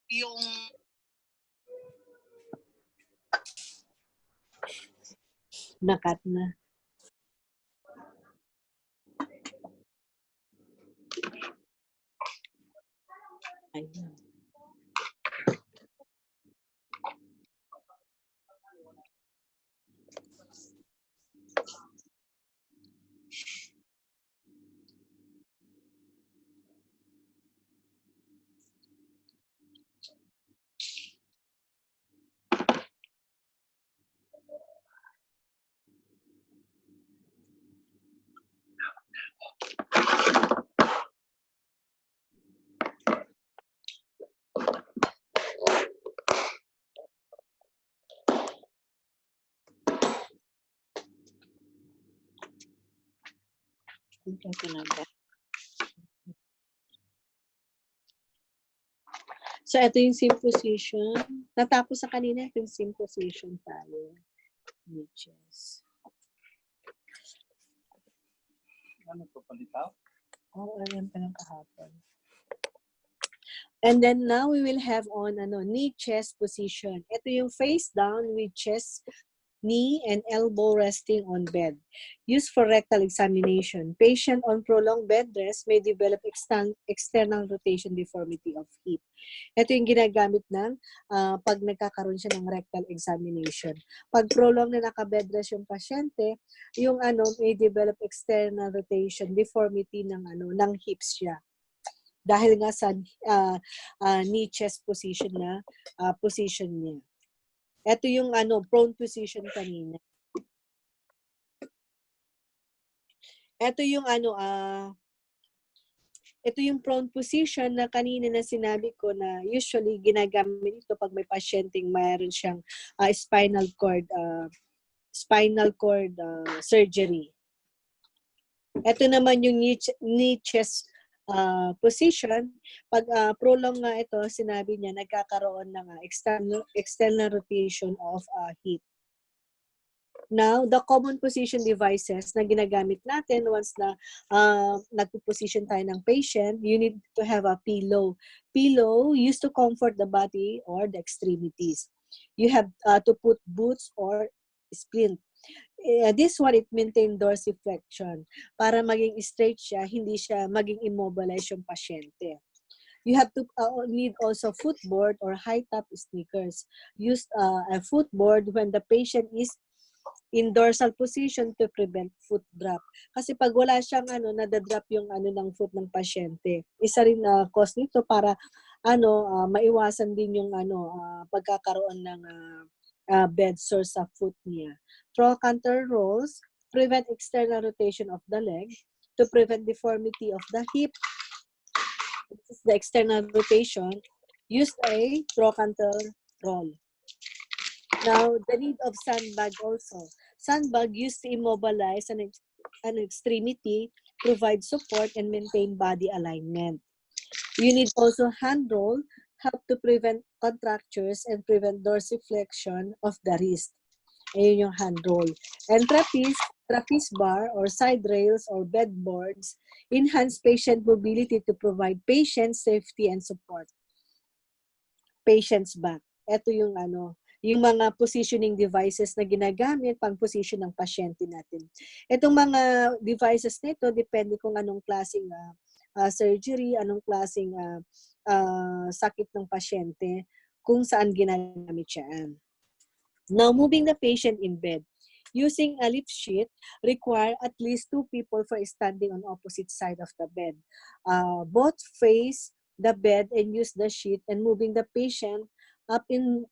yung nakat na. Ayun. So, ito yung same position. Natapos sa kanina, ito yung same position tayo. Niches. ano to palitaw? Oo, ayan pa lang kahapon. And then now we will have on knee chest position. Ito yung face down with chest, knee, and elbow resting on bed. Used for rectal examination. Patient on prolonged bed rest may develop external rotation deformity of hip. Ito yung ginagamit ng pag nagkakaroon siya ng rectal examination. Pag prolonged na naka-bed rest yung pasyente, yung may develop external rotation deformity ng hips siya. Dahil nga sa knee chest position na position niya. Ito yung prone position kanina. Ito yung ito yung prone position na kanina na sinabi ko na usually ginagamit ito pag may pasyenteng mayroon siyang spinal cord surgery. Ito naman yung knee chest position. Pag prolong nga ito, sinabi niya, nagkakaroon ng external rotation of hip. Now, the common position devices na ginagamit natin once na nagpo-position tayo ng patient, you need to have a pillow. Pillow used to comfort the body or the extremities. You have to put boots or splint. This one, it maintain dorsiflexion. Para maging straight siya, hindi siya maging immobilize yung pasyente. You have to need also footboard or high-top sneakers. Use a footboard when the patient is in dorsal position to prevent foot drop. Kasi pag wala siyang nadadrop yung ng foot ng pasyente, isa rin na cause nito para maiwasan din yung pagkakaroon ng bed sore sa foot niya. Trochanter rolls prevent external rotation of the leg to prevent deformity of the hip. This is the external rotation. Use a trochanter roll. Now, the need of sandbag also. Sandbag used to immobilize an extremity, provide support, and maintain body alignment. You need also hand roll, help to prevent contractures and prevent dorsiflexion of the wrist. Ayun yung hand roll. And trapeze bar or side rails or bed boards enhance patient mobility to provide patient safety and support. Patient's back. Ito yung yung mga positioning devices na ginagamit pang position ng pasyente natin. Itong mga devices nito, depende kung anong klaseng surgery, anong klaseng sakit ng pasyente, kung saan ginagamit siya. Now, moving the patient in bed. Using a lift sheet require at least 2 people for standing on opposite side of the bed. Both face the bed and use the sheet and moving the patient up in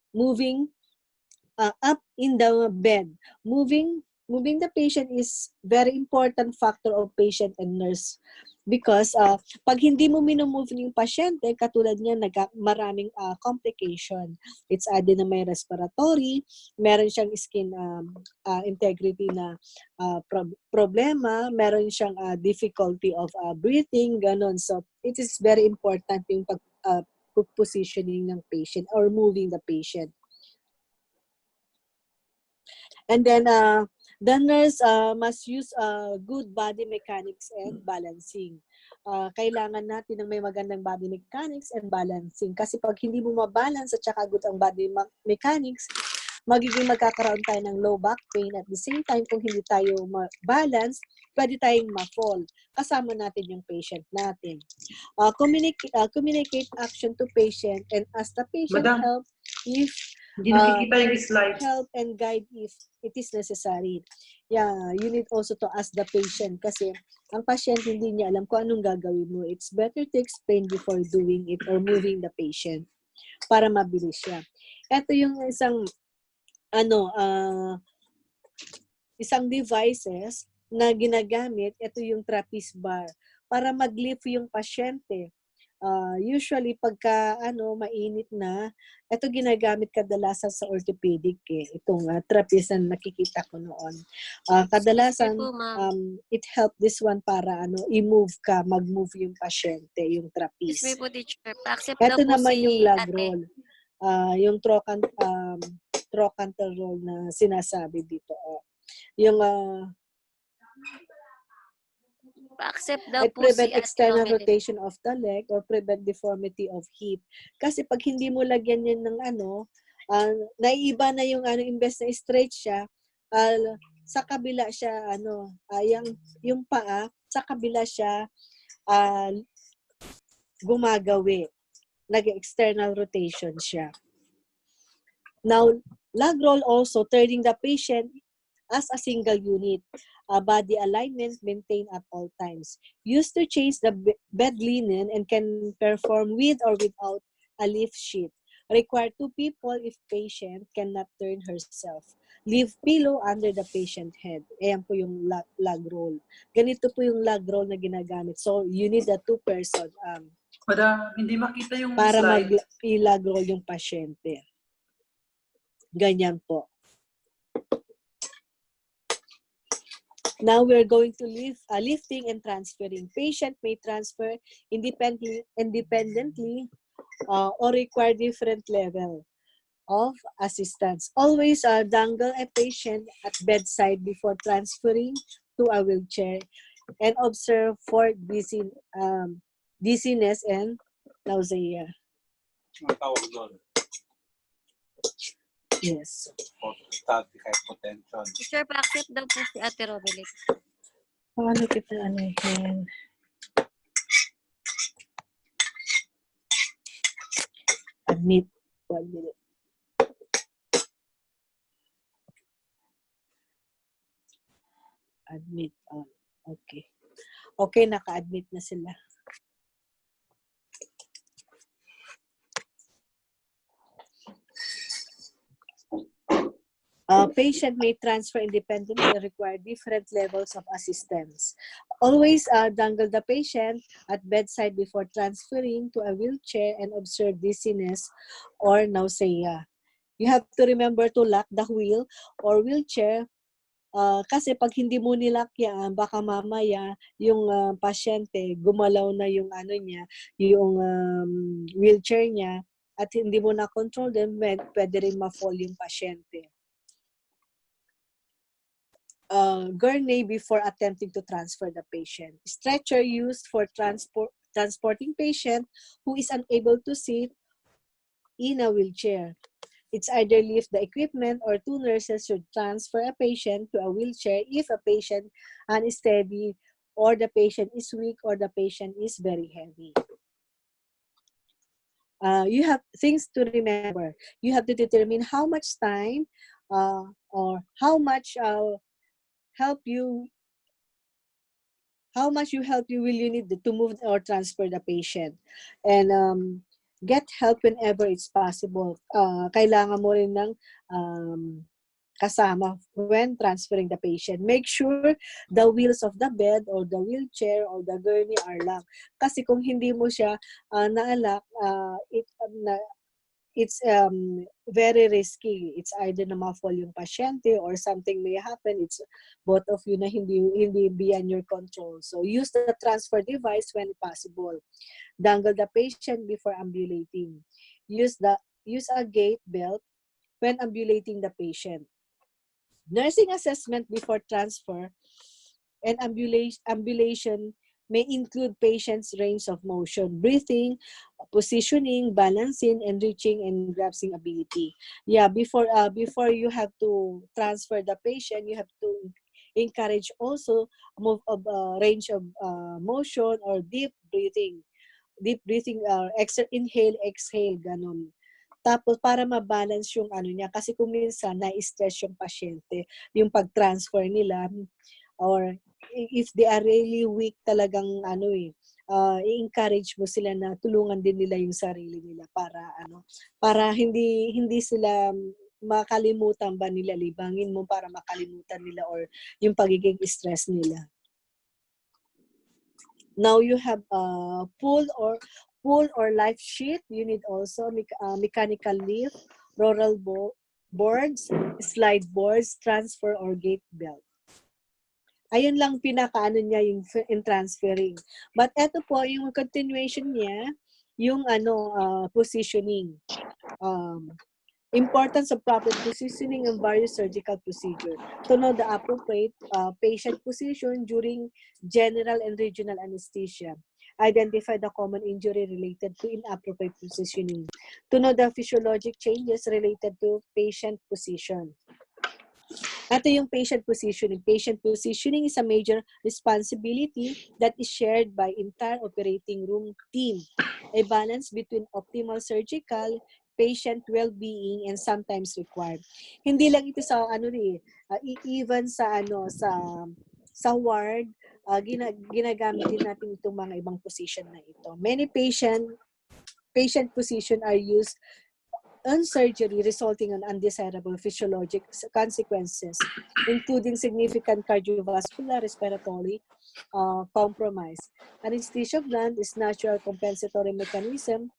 the bed. Moving the patient is very important factor of patient and nurse because pag hindi mo minumove yung pasyente, katulad niya maraming complication. It's added na may respiratory, meron siyang skin integrity na problema, meron siyang difficulty of breathing, ganon. So it is very important yung positioning ng patient or moving the patient. And then the nurse must use good body mechanics and balancing. kailangan natin ng may magandang body mechanics and balancing. Kasi pag hindi mo mabalance at saka good ang body mechanics, magkakaroon tayo ng low back pain. At the same time, kung hindi tayo balance, pwede tayong ma-fall. Kasama natin yung patient natin. Communicate action to patient and ask the patient Madam, help if hindi nakikita yung slide. help and guide if it is necessary. Yeah, you need also to ask the patient kasi ang pasyente hindi niya alam kung anong gagawin mo. It's better to explain before doing it or moving the patient para mabilis siya. Ito yung isang devices na ginagamit, ito yung trapeze bar para mag-lift yung pasyente. Usually pagka mainit na, ito ginagamit kadalasan sa orthopedic itong trapeze na nakikita ko noon. Kadalasan it help this one para mag-move yung pasyente, yung trapeze. Excuse me po, teacher. Pa-accept Ito daw po naman si yung lag ate. roll. Yung trochanter roll na sinasabi dito. Yung Pa-accept daw it po si prevent ate external Romelie. rotation of the leg or prevent deformity of hip. Kasi pag hindi mo lagyan yan ng naiiba na yung imbes na straight siya, sa kabila siya yung paa, sa kabila siya gumagawi. Nag-external rotation siya. Now, lag roll also turning the patient as a single unit. Body alignment maintained at all times. Used to change the bed linen and can perform with or without a lift sheet. Require 2 people if patient cannot turn herself. Leave pillow under the patient head. Ayan po yung lag roll. Ganito po yung lag roll na ginagamit. So, you need a 2 person Madam, hindi makita yung para slide. mag-lag roll yung pasyente. Ganyan po. Now we're going to lifting and transferring. Patient may transfer independently or require different level of assistance. Always dangle a patient at bedside before transferring to a wheelchair and observe for dizziness and nausea. Ang tawag doon, Yes. static hypotension. Teacher, pa-accept daw po si ate Romelie. Paano kita yan? Admit. 1 minute. Admit on. Okay. Okay, naka-admit na sila. Patient may transfer independently and require different levels of assistance. Always dangle the patient at bedside before transferring to a wheelchair and observe dizziness or nausea. You have to remember to lock the wheel or wheelchair kasi pag hindi mo nilock yan, baka mamaya yung pasyente gumalaw na yung yung wheelchair niya at hindi mo na control them, pwede rin ma-fall yung pasyente. Gurney before attempting to transfer the patient. Stretcher used for transporting patient who is unable to sit in a wheelchair. It's either lift the equipment or 2 nurses should transfer a patient to a wheelchair if a patient unsteady or the patient is weak or the patient is very heavy. You have things to remember. You have to determine how much time or how much help you will you need to move or transfer the patient, and get help whenever it's possible. Kailangan mo rin ng kasama when transferring the patient. Make sure the wheels of the bed or the wheelchair or the gurney are locked. Kasi kung hindi mo siya na-lock, it's very risky. It's either na ma-fall yung pasyente or something may happen. It's both of you na hindi beyond your control. So use the transfer device when possible. Dangle the patient before ambulating. Use a gait belt when ambulating the patient. Nursing assessment before transfer and ambulation may include patient's range of motion, breathing, positioning, balancing, enriching, and grasping ability. Yeah, before you have to transfer the patient, you have to encourage also move of range of motion or deep breathing. Deep breathing, inhale, exhale, ganun. Tapos, para ma-balance yung ano niya, kasi kung minsan na-stress yung pasyente, yung pag-transfer nila, or if they are really weak talagang i-encourage mo sila na tulungan din nila yung sarili nila para hindi sila makalimutan ba nila, libangin mo para makalimutan nila or yung pagiging stress nila. Now you have pull or life sheet. You need also mechanical lift, roller boards, slide boards, transfer or gate belt. Ayun lang pinakaano niya yung in transferring. But eto po yung continuation niya, yung positioning. Importance of proper positioning in various surgical procedure. To know the appropriate patient position during general and regional anesthesia. Identify the common injury related to inappropriate positioning. To know the physiologic changes related to patient position. Ito yung patient positioning. Patient positioning is a major responsibility that is shared by entire operating room team. A balance between optimal surgical, patient well-being, and sometimes required. Hindi lang ito sa even sa ward, ginagamit din natin itong mga ibang position na ito. Many patient position are used on surgery resulting in undesirable physiologic consequences, including significant cardiovascular, respiratory compromise. Anesthesia gland is natural compensatory mechanism,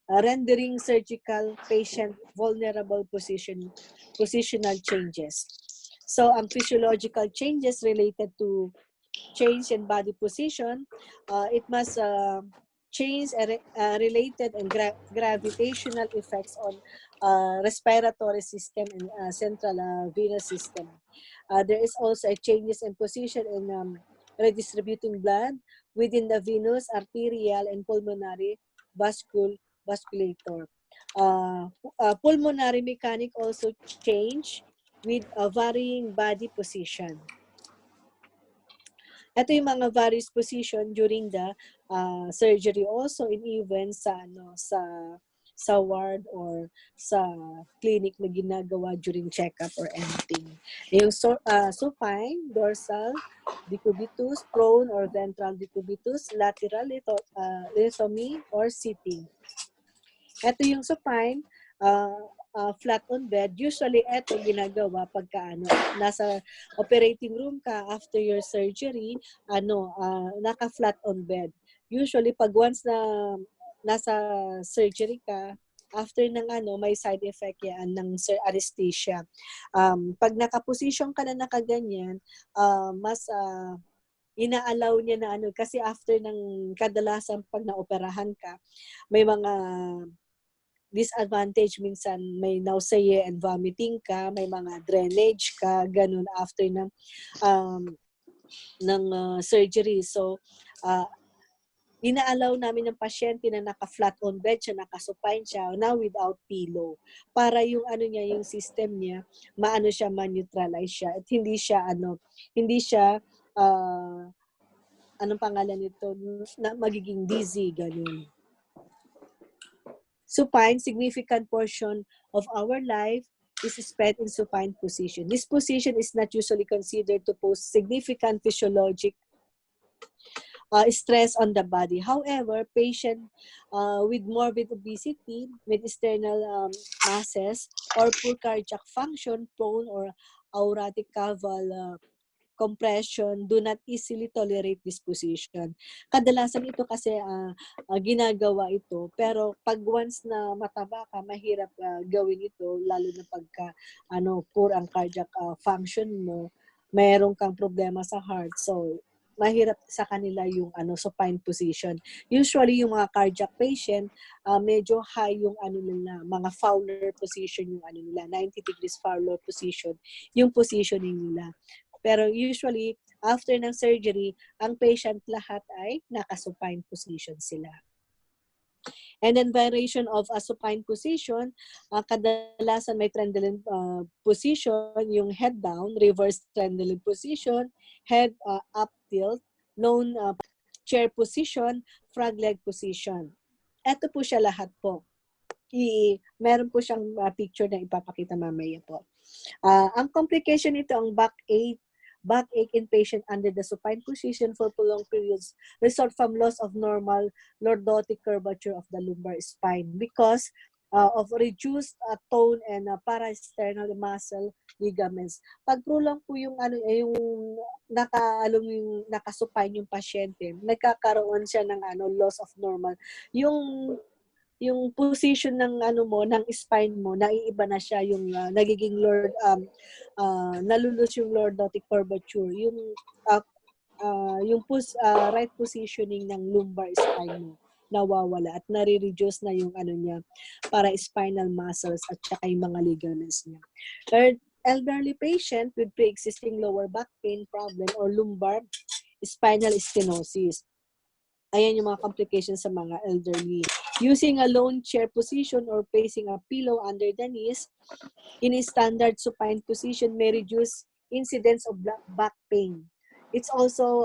rendering surgical patient vulnerable positional changes. So, ang physiological changes related to change in body position, it must change related and gravitational effects on respiratory system and central venous system. There is also a changes in position in redistributing blood within the venous, arterial, and pulmonary vasculature. Pulmonary mechanic also change with a varying body position. Ito yung mga various position during the surgery also in even sa ward or sa clinic na ginagawa during checkup or anything. Yung supine, dorsal, decubitus, prone or ventral decubitus, lateral lithotomy or sitting. Ito yung supine, flat on bed. Usually, ito ginagawa pagka nasa operating room ka after your surgery, naka-flat on bed. Usually, pag once na nasa surgery ka, after ng may side effect yan ng anesthesia. Pag nakaposition ka na nakaganyan, mas ina-allow niya na kasi after ng kadalasan pag naoperahan ka, may mga disadvantage, minsan may nausea and vomiting ka, may mga drainage ka, ganun after ng surgery. So, ina-allow namin ng pasyente na naka-flat on bed siya, naka-supine siya, now without pillow. Para yung yung system niya, ma-neutralize siya at hindi siya anong pangalan nito, na magiging dizzy, ganun. Supine, significant portion of our life is spent in supine position. This position is not usually considered to pose significant physiologic stress on the body. However, patient with morbid obesity, with external masses, or poor cardiac function, prone or aortic caval compression, do not easily tolerate this position. Kadalasan ito kasi ginagawa ito, pero pag once na mataba ka, mahirap gawin ito, lalo na pagka poor ang cardiac function mo, mayroon kang problema sa heart. So, mahirap sa kanila yung supine position. Usually, yung mga cardiac patient, medyo high yung nila, mga Fowler position yung nila, 90 degrees Fowler position, yung positioning nila. Pero usually, after ng surgery, ang patient lahat ay naka-supine position sila. And then variation of a supine position, kadalasan may Trendelenburg position, yung head down, reverse Trendelenburg position, head up tilt, lone chair position, frog leg position. Ito po siya lahat po. Meron po siyang picture na ipapakita mamaya po. Ang complication nito, ang backache in patient under the supine position for prolonged periods result from loss of normal lordotic curvature of the lumbar spine because of reduced tone and parasternal muscle ligaments. Pag prolong po yung yung nakasupine yung pasyente, nagkakaroon siya ng loss of normal. Yung position ng ng spine mo, naiiba na siya, yung nagiging nalulus yung lordotic curvature, yung right positioning ng lumbar spine mo nawawala at nare-reduce na yung niya para spinal muscles at saka yung mga ligaments niya. Third, elderly patient with pre-existing lower back pain problem or lumbar spinal stenosis. Ayan yung mga complications sa mga elderly. Using a lone chair position or placing a pillow under the knees in a standard supine position may reduce incidence of back pain. It's also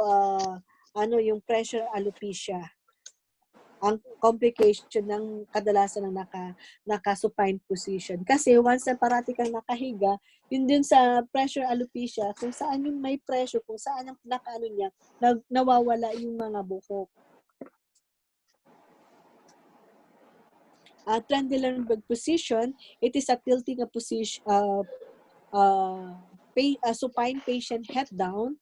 yung pressure alopecia. Ang complication ng kadalasan ng naka-supine position. Kasi once na parati kang nakahiga, yun din sa pressure alopecia, kung saan yung may pressure, kung saan ang niya, nawawala yung mga buhok. Trendelenburg position, it is a tilting a position, supine patient head down,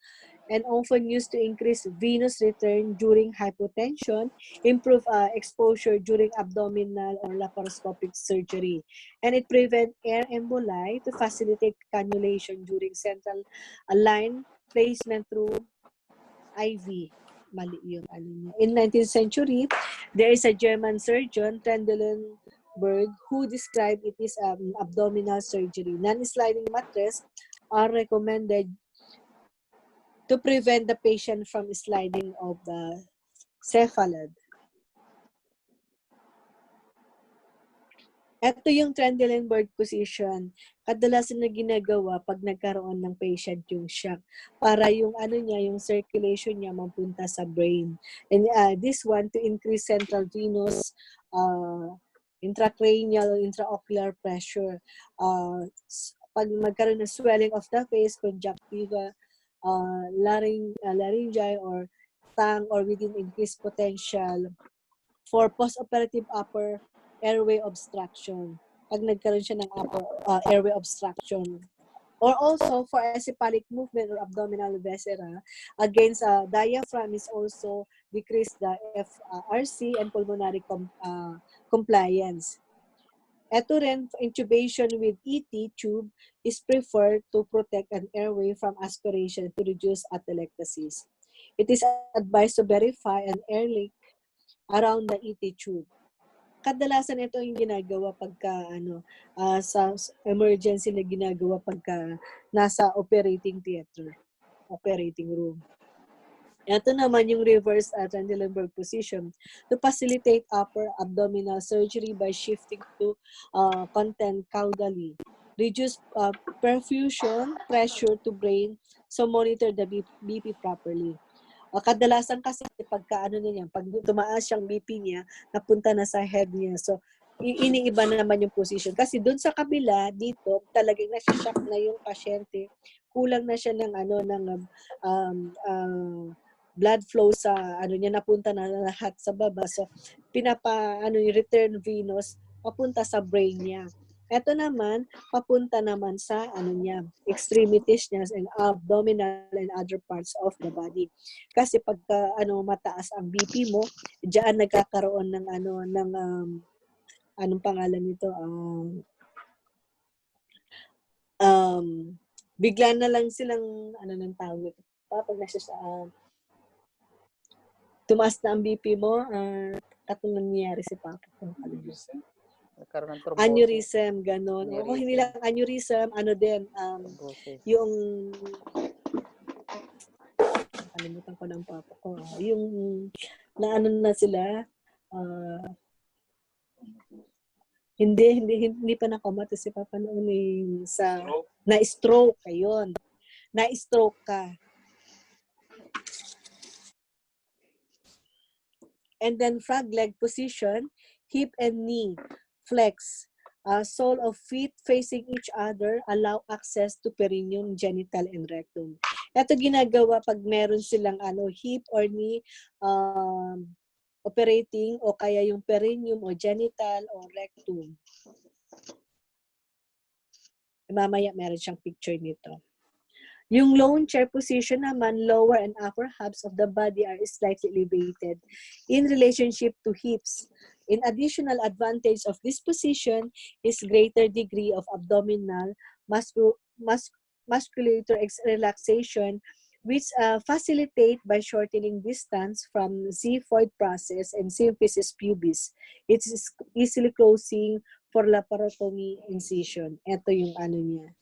and often used to increase venous return during hypotension, improve exposure during abdominal or laparoscopic surgery, and it prevents air emboli to facilitate cannulation during central line placement through IV. Mali yun. In 19th century, there is a German surgeon, Trendelenburg, who described it as abdominal surgery. Non-sliding mattress are recommended to prevent the patient from sliding of the cephalad. Ito yung Trendelenburg position. Kadalasan na ginagawa pag nagkaroon ng patient yung shock para yung yung circulation niya mapunta sa brain. And this one to increase central venous, intracranial, intraocular pressure. Pag magkaroon ng swelling of the face, conjunctiva, laryngeal or tongue or within increased potential for postoperative upper airway obstruction. Pag nagkaroon siya ng upper airway obstruction. Or also for cephalic movement or abdominal viscera against diaphragm is also decrease the FRC and pulmonary compliance. Ito rin, intubation with ET tube is preferred to protect an airway from aspiration to reduce atelectasis. It is advised to verify an air leak around the ET tube. Kadalasan ito yung ginagawa pagka sa emergency na ginagawa pagka nasa operating theater, operating room. Ito naman yung reverse Trendelenburg position to facilitate upper abdominal surgery by shifting to content caudally. Reduce perfusion, pressure to brain, so monitor the BP properly. Kadalasan kasi pagka pag tumaas yung BP niya, napunta na sa head niya. So, iniiba naman yung position. Kasi doon sa kabila, dito, talagang nasi-shock na yung pasyente. Kulang na siya ng blood flow sa niya, napunta na lahat sa baba. So, yung return venous, papunta sa brain niya. Ito naman, papunta naman sa extremities niya and abdominal and other parts of the body. Kasi pagka mataas ang BP mo, diyan nagkakaroon ng anong pangalan nito? Bigla na lang silang ng tawag ito. Pag nasa tumaas na ang BP mo, katong nangyayari si Papa. Aneurysm, gano'n. O hindi lang aneurysm, din, yung Nakalimutan ko ng papa ko. Yung naano na sila, hindi pa nakomato si papa noon sa Stroke. na-stroke. Ayun. Na-stroke ka. And then frog leg position, hip and knee flex. Sole of feet facing each other allow access to perineum, genital, and rectum. Ito ginagawa pag meron silang hip or knee operating o kaya yung perineum o genital o rectum. Mamaya meron siyang picture nito. Yung lone chair position naman, lower and upper halves of the body are slightly elevated in relationship to hips. An additional advantage of this position is greater degree of abdominal musculature relaxation, which facilitate by shortening distance from xiphoid process and symphysis pubis. It is easily closing for laparotomy incision. Ito yung niya,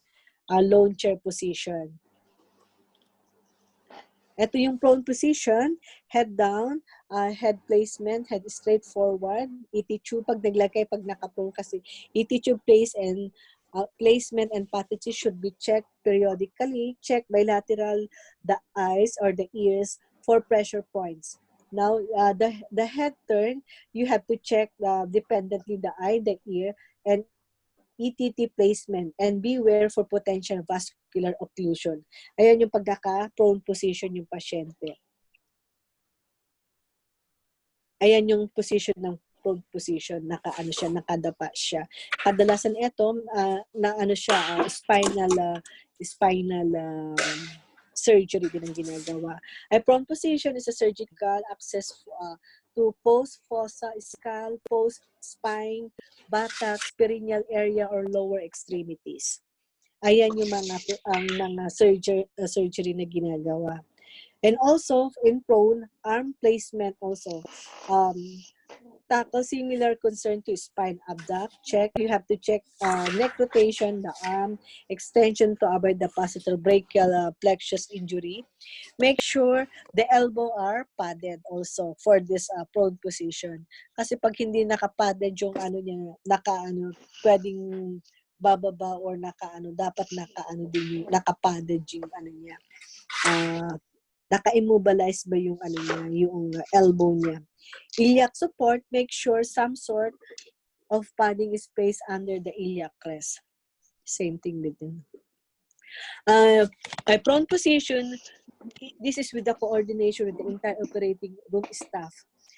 lone chair position. Ito yung prone position, head down, head placement, head straight forward, ET-tube pag naglagay, pag nakaprone kasi, ET-tube placement and patches should be checked periodically. Check bilateral the eyes or the ears for pressure points. Now, the head turn, you have to check dependently the eye, the ear, and ETT placement, and beware for potential vascular occlusion. Ayan yung pagkaka-prone position yung pasyente. Ayan yung position ng prone position, nakadapa siya. Kadalasan ito, spinal surgery din ang ginagawa. A prone position is a surgical access to post fossa, skull, post spine, buttocks, perineal area, or lower extremities. Ayan yung mga surgery na ginagawa. And also, in prone, arm placement also. Tackle similar concern to spine abduct. Check. You have to check neck rotation, the arm, extension to avoid the possible brachial plexus injury. Make sure the elbow are padded also for this prone position. Kasi pag hindi nakapadded yung pwedeng bababa or dapat din yung nakapadded yung niya. Naka-immobilize ba yung yung elbow niya. Iliac support, make sure some sort of padding is placed under the iliac crest. Same thing with them. A prone position, this is with the coordination with the entire operating room staff.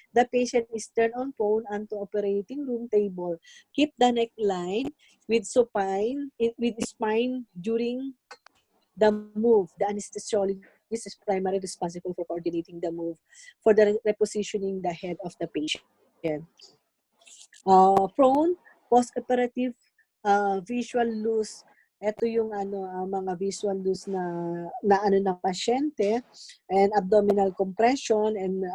The patient is turned on prone onto operating room table. Keep the neck line with spine during the move. The anesthesiologist is primarily responsible for coordinating the move for the repositioning the head of the patient. Prone, post-operative visual loss. Ito yung mga visual loss na pasyente, and abdominal compression and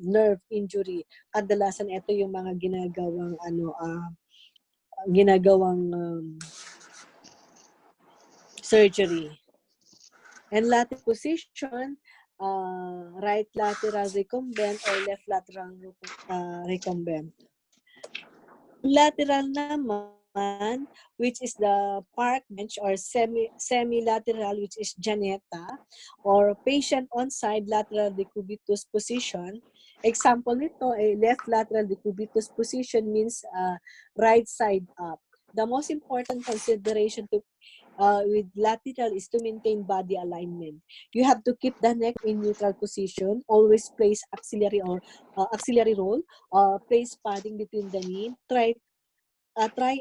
nerve injury. Kadalasan ito yung mga ginagawang surgery. And lateral position, right lateral recumbent or left lateral recumbent. Lateral naman, which is the park bench or semi-lateral, which is Janetta, or patient on side lateral decubitus position. Example nito, a left lateral decubitus position means right side up. The most important consideration with lateral is to maintain body alignment. You have to keep the neck in neutral position. Always place axillary or axillary roll. Place padding between the knee. Try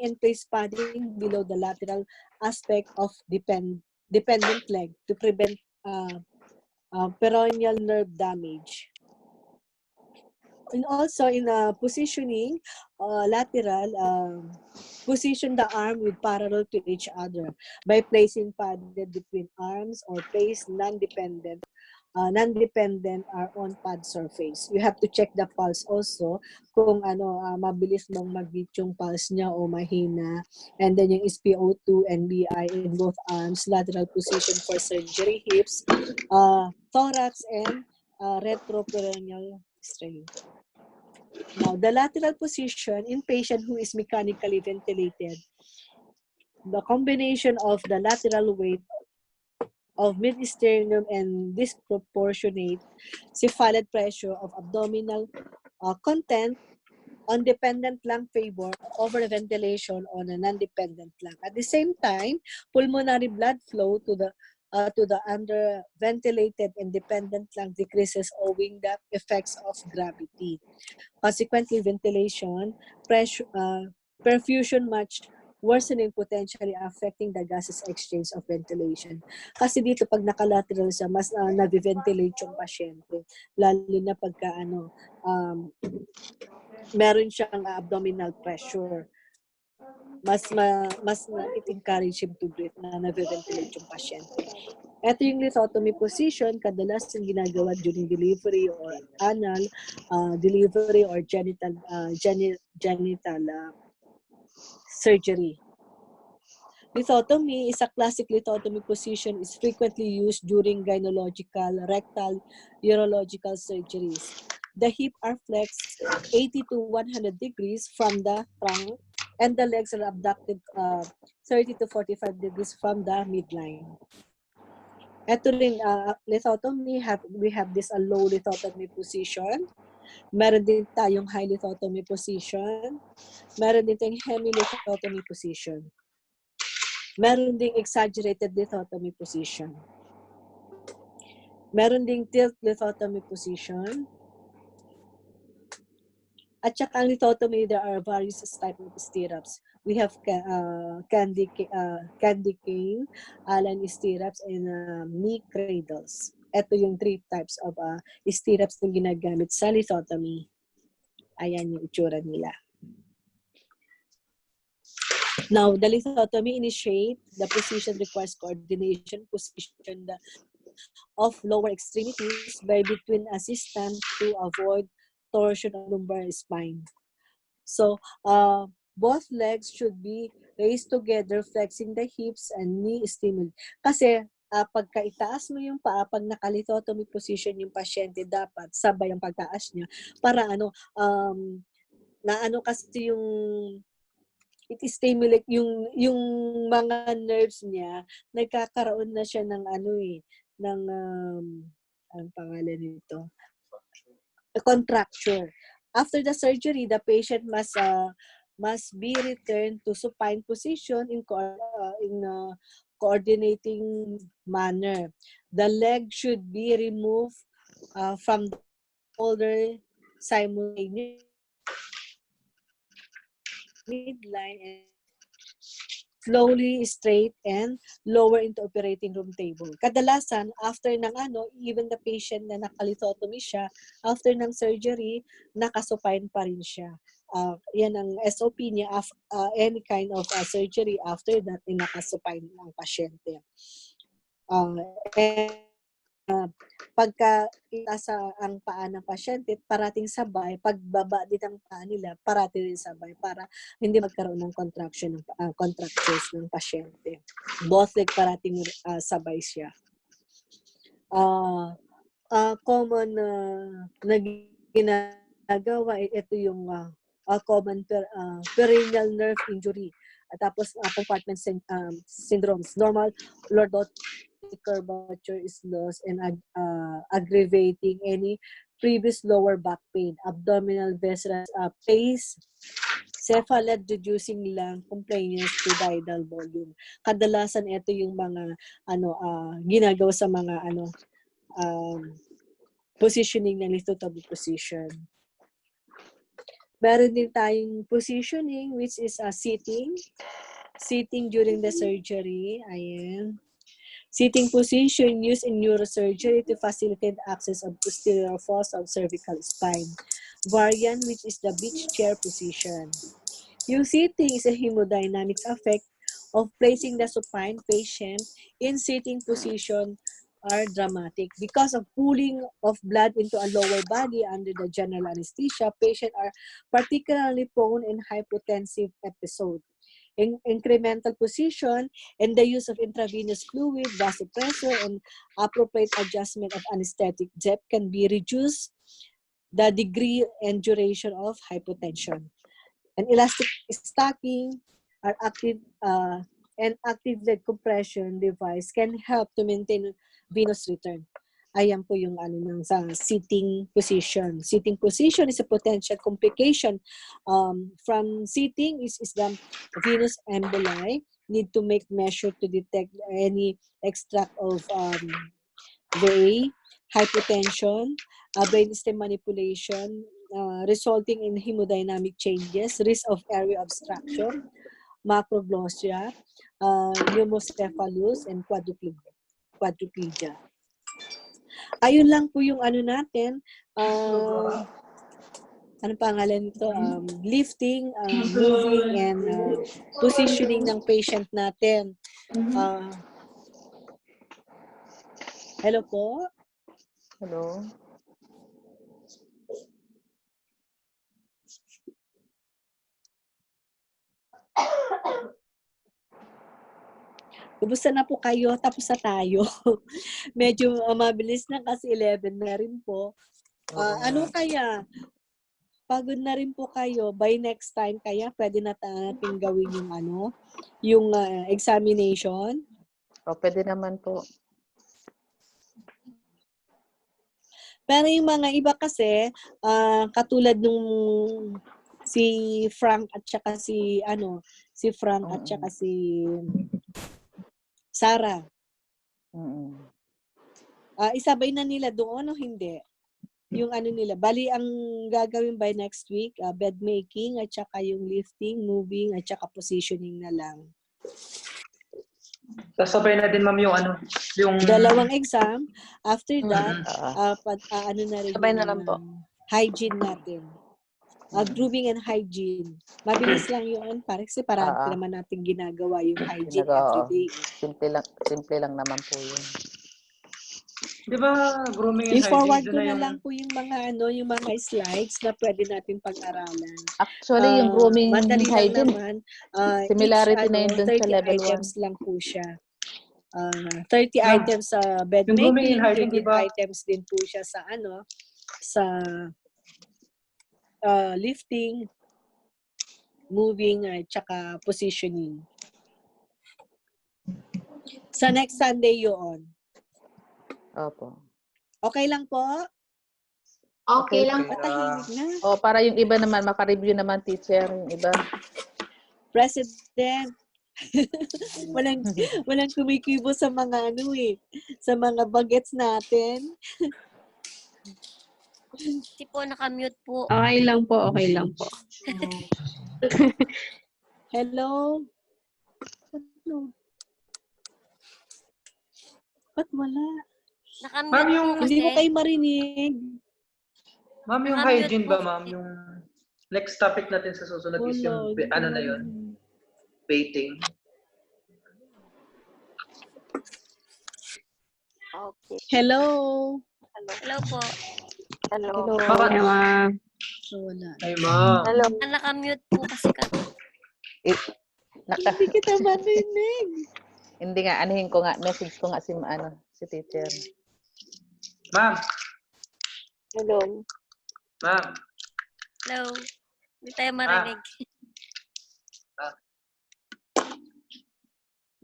and place padding below the lateral aspect of dependent leg to prevent peroneal nerve damage. And also in positioning, lateral, position the arm with parallel to each other by placing padded between arms or place non-dependent non-dependent are on pad surface. You have to check the pulse also kung mabilis bang mag-beat yung pulse niya o mahina. And then yung SpO2 and BI in both arms, lateral position for surgery, hips, thorax, and retroperitoneal strain. Now, the lateral position in patient who is mechanically ventilated, the combination of the lateral weight of mid-sternum and disproportionate cephalic pressure of abdominal content on dependent lung favor over ventilation on a non-dependent lung. At the same time, pulmonary blood flow to the under-ventilated and dependent lung decreases owing the effects of gravity. Consequently, ventilation, pressure, perfusion much worsening, potentially affecting the gases exchange of ventilation. Kasi dito pag nakalateral siya, mas nabiventilate yung pasyente. Lalo na pagka meron siyang abdominal pressure. Mas it encourage him to breathe na nabiventilate yung pasyente. Ito yung lithotomy position, kadalasan ginagawa during delivery or anal delivery or genital surgery. Lithotomy is a classic lithotomy position is frequently used during gynecological, rectal, urological surgeries. The hips are flexed 80 to 100 degrees from the trunk and the legs are abducted 30 to 45 degrees from the midline. Ito rin, lithotomy, we have this low lithotomy position. Meron din tayong high lithotomy position. Meron din tayong hemi-lithotomy position. Meron ding exaggerated lithotomy position. Meron ding tilt lithotomy position. At saka ang lithotomy, there are various types of stirrups. We have candy cane, Allen stirrups, and knee cradles. Ito yung 3 types of stirrups na ginagamit sa lithotomy. Ayan yung itsura nila. Now, the lithotomy initiate, the position requires coordination, position of lower extremities by between assistant to avoid torsion of lumbar spine. So, both legs should be raised together, flexing the hips and knee stimulate. Kasi, pagka itaas mo yung paa, pag nakalithotomy position yung pasyente, dapat sabay ang pagtaas niya para kasi yung it stimulate yung mga nerves niya, nagkakaroon na siya ng anong pangalan nito? A contracture. After the surgery, the patient must be returned to supine position in coordinating manner. The leg should be removed from the shoulder simultaneously, midline, and slowly straight and lower into operating room table. Kadalasan, after ng even the patient na nakalithotomy siya, after ng surgery, nakasupine pa rin siya. Yan ang SOP niya, any kind of surgery after that, nakasupine ang pasyente. Pagka itasa ang paa ng pasyente, parating sabay, pagbaba din ang paa nila, parating rin sabay para hindi magkaroon ng contractures ng pasyente. Both leg parating sabay siya. Common na ginagawa, ito yung common perennial nerve injury. Tapos compartment syndromes, normal lordotic curvature is lost and aggravating any previous lower back pain, abdominal vessels, pace, cephalad reducing lung complaints to tidal volume. Kadalasan ito yung mga ginagawa sa mga positioning ng lithotomy position. Meron din tayong positioning which is sitting during the surgery. Ayan. Sitting position used in neurosurgery to facilitate access of posterior fossa of cervical spine. Variant, which is the beach chair position. Yung sitting is a hemodynamics effect of placing the supine patient in sitting position are dramatic. Because of pooling of blood into a lower body under the general anesthesia, patients are particularly prone in hypotensive episode. In incremental position and the use of intravenous fluid, vasopressor, and appropriate adjustment of anesthetic depth can be reduced the degree and duration of hypotension. An elastic stocking are active and active leg compression device can help to maintain venous return. Ayan po yung sa sitting position. Sitting position is a potential complication from sitting is the venous emboli. Need to make measure to detect any extract of VA, hypotension, brainstem manipulation, resulting in hemodynamic changes, risk of airway obstruction, macroglossia, pneumocephalus, and quadriplegia. Ayun lang po yung natin. Anong pangalan nito? Lifting, moving, and positioning ng patient natin. Hello po? Hello. Kumusta na po kayo? Tapos na tayo. Medyo mabilis na kasi 11 na rin po. Ano kaya? Pagod na rin po kayo. By next time kaya pwede na natin gawin yung examination? O, pwede naman po. Pero yung mga iba kasi, katulad nung si Frank at saka si Frank at saka si Sarah. Isabay na nila doon o hindi? Yung nila. Bali, ang gagawin by next week, bed making at saka yung lifting, moving at saka positioning na lang. Tapos sabay na din, ma'am, yung... Dalawang exam. After that, na rin Sabay na lang po. hygiene natin. Grooming and hygiene. Mabilis lang yun. Kasi parang naman natin ginagawa yung hygiene everyday. Simple lang naman po yun. Di ba grooming and hygiene? I-forward ko na lang po yung mga slides na pwede natin pag-aralan. Actually, yung grooming madali hygiene, lang naman. similarity na yun dun sa 30 level 1. items lang po siya. 30 items sa bed yung grooming making, and hygiene, 30 diba? items din po siya sa sa lifting, moving, at saka positioning. Sa next Sunday yun. Opo. Okay lang po? Okay lang. Tahimik na. O, para yung iba naman, maka-review naman, teacher, yung iba. President. walang kumikibo sa mga sa mga bagets natin. Hindi po, nakamute po. Okay lang po, okay lang po. Hello? Ba't wala? Nakamute Ma'am, po yung... kasi. Hindi ko kayo marinig. Ma'am, yung Nakamute hygiene po. ba, ma'am? Yung next topic natin sa susunod is yung, na yun? Baiting. Okay. Hello? Hello po. Hello. Baka... Ma'am. Wala. Ay, ma'am. Hello. Nakamute po kasi kami. Hindi kita marinig. Hindi nga, anihin ko nga, message ko nga si teacher. Ma'am. Hello. Ma'am. Hello. Hindi tayo marinig.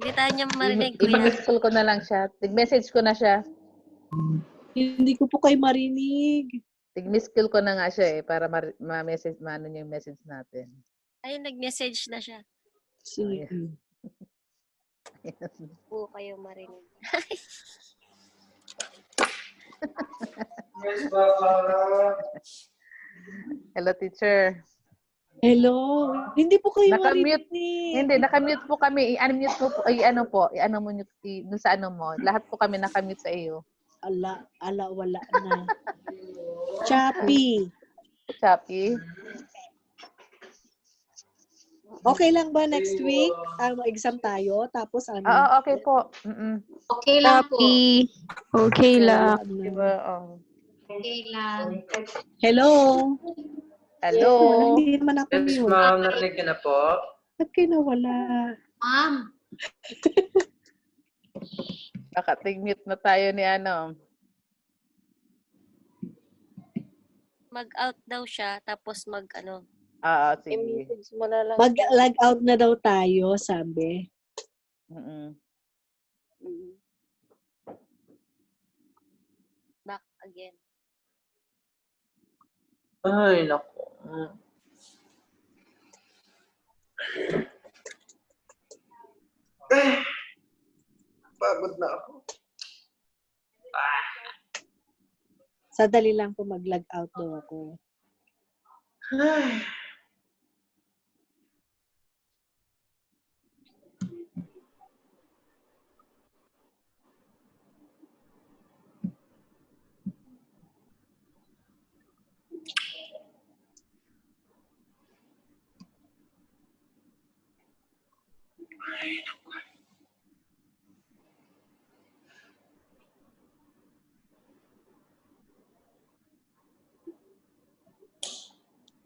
Hindi tayo niya marinig, kuya. I-miss call ko na lang siya. Tig-message ko na siya. Hindi ko po kayo marinig. Tig-miss call ko na nga siya para ma-message, maano niya yung message natin. Ayun, nag-message na siya. Sige. Po kayo marinig. Hello, teacher. Hello. Hindi po kayo Nakamute. marinig. Hindi, nakamute po kami. I-unmute mo po. I-ano mo dun sa ano mo. Lahat po kami nakamute sa iyo. Ala, wala na. Choppy. Choppy. Okay lang ba next week? Exam tayo, tapos ano? Oo, okay po. Okay lang po. Okay lang. Diba? Okay lang. Hello? Hello? Hindi naman ako Yes, mute. ma'am. Narinig niyo na po. Ba't kayo nawala? Ma'am. Baka mute na tayo ni ano. Mag-out daw siya, tapos ano. Sige. I-message mo na lang. Mag-log out na daw tayo, sabi. Back again. Ay, naku. Pagod na ako. Sadali lang po mag-log out daw ako. Ay.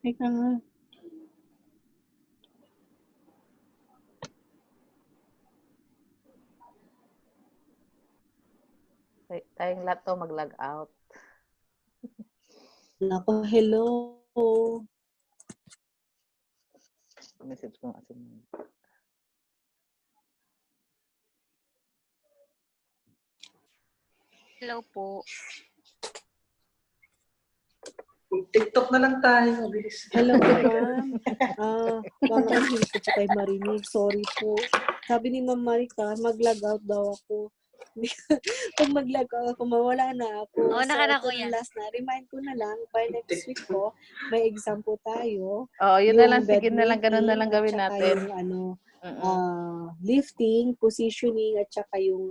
Teka nga. Tayong lahat to mag-log out. Nako, hello. Message ko kasi. Hello po. TikTok na lang tayo. Mabilis. Hello po, ma'am. Mga hindi ko po kayo marinig. Sorry po. Sabi ni Ma'am Marika, mag-log out daw ako. Pag mag-log out ako, mawala na ako. Oo, nakala ko ito yan. na last na. Remind ko na lang, by next week po, may exam po tayo. Yun na lang. Yung Sige na lang. Ganun na lang gawin at saka natin. yung lifting, positioning, at saka yung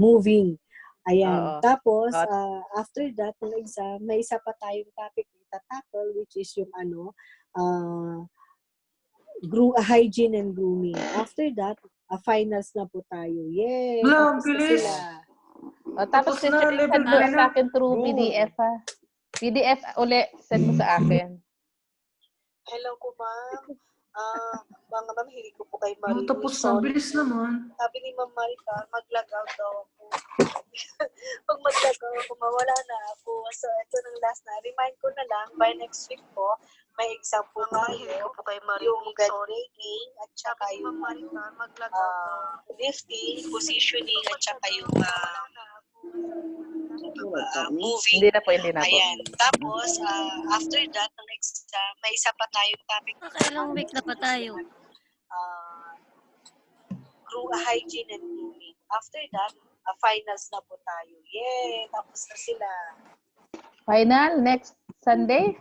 moving. Ayan. Oo. Tapos, after that, ng exam, may isa pa tayong topic na itatakol, which is yung hygiene and grooming. After that, finals na po tayo. Yay! Lang, Tapos na bilis. sila. Tapos Tapos na, level send mo 3 lang na. sa akin through Go. PDF ha. PDF uli, send mo sa akin. Hello po, ma'am. Mga ma'am, hindi ko po kayo Oh, marinig. tapos na. Bilis naman. Sabi ni Ma'am Marika, mag-log out daw ako. Pag mag-log out ako, mawala na ako. So, ito ng last na. Remind ko na lang, by next week po, may exam po tayo. Yung bed making, at saka yung lifting, positioning, at saka yung moving. Hindi na po. Ayan. Tapos, after that, ng exam, may isa pa tayong topic. Nakailang week na pa tayo. Hygiene and grooming. After that, finals na po tayo. Yay! Tapos na sila. Final, next Sunday?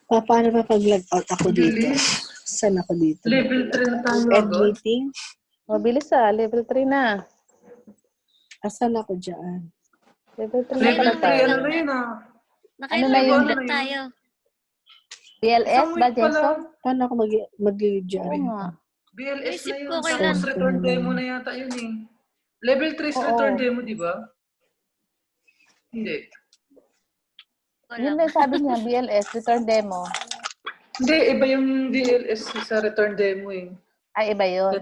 Paano pa pag-log out ako dito? Saan ako dito? Level 3 na tayo End agad. meeting? Mabilis level 3 na. Asan ako dyan? Level 3 na Level pala 3, tayo. ano na yun ah? Nakailang na yun? week na tayo. BLS Isang ba, week pa lang. Jason? Paano ako mag-lead Oo dyan? nga. BLS Isip na yun. ko kailan. Tapos return demo na yata yun eh. Level 3 is Oo. return demo, di ba? Hindi. Yun na yung sabi niya, BLS, return demo. Hindi, iba yung DLS sa return demo eh. Ay, iba yun.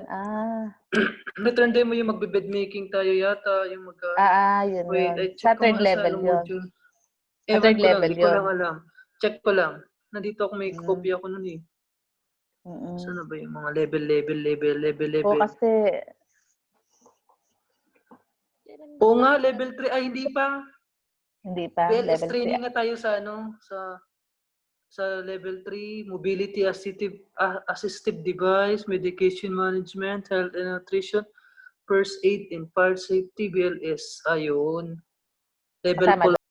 Return demo yung magbe-bed making tayo yata. Yung Yun Wait, yun. I Sa check ko third nga level anong yun. module. Sa Ewan third ko lang, level di ko yun. lang alam. Check ko lang. Nandito ako may copy ako nun eh. Saan na ba yung mga level? Oo, kasi Oo nga, level 3. Ay, hindi pa. hindi pa. BLS Level training 3. nga tayo sa level 3, mobility assistive device, medication management, health and nutrition, first aid and fire safety, BLS. Ayun. Level Kasama